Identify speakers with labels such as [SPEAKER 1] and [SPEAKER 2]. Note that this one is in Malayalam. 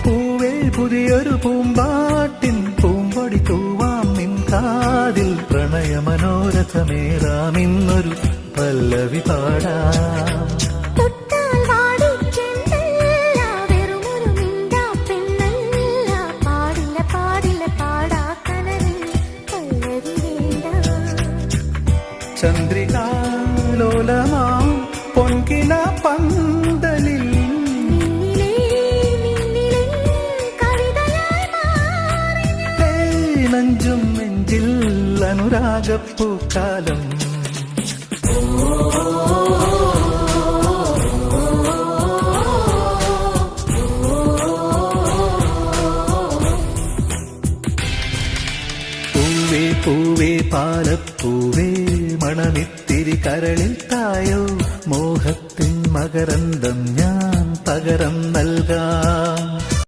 [SPEAKER 1] പൂവേ പുതിയൊരു പൂമ്പാട്ടിൻ പൂമ്പൊടി തൂവാം നിൻ കാതിൽ പ്രണയമനോരഥമേറാം ഇന്നൊരു പല്ലവി പാടാം. ചന്ദ്രികാലോലമാം പൊൻകില പന്തലിൽ നെഞ്ചും നെഞ്ചിൽ അനുരാഗപ്പൂക്കാലം. പൂവേ പൂവേ പാലപ്പൂവേ മണമിത്തിരി കരളിൽ തായോ മോഹത്തിൻ മകരന്തം ഞാൻ പകരം നൽകാം.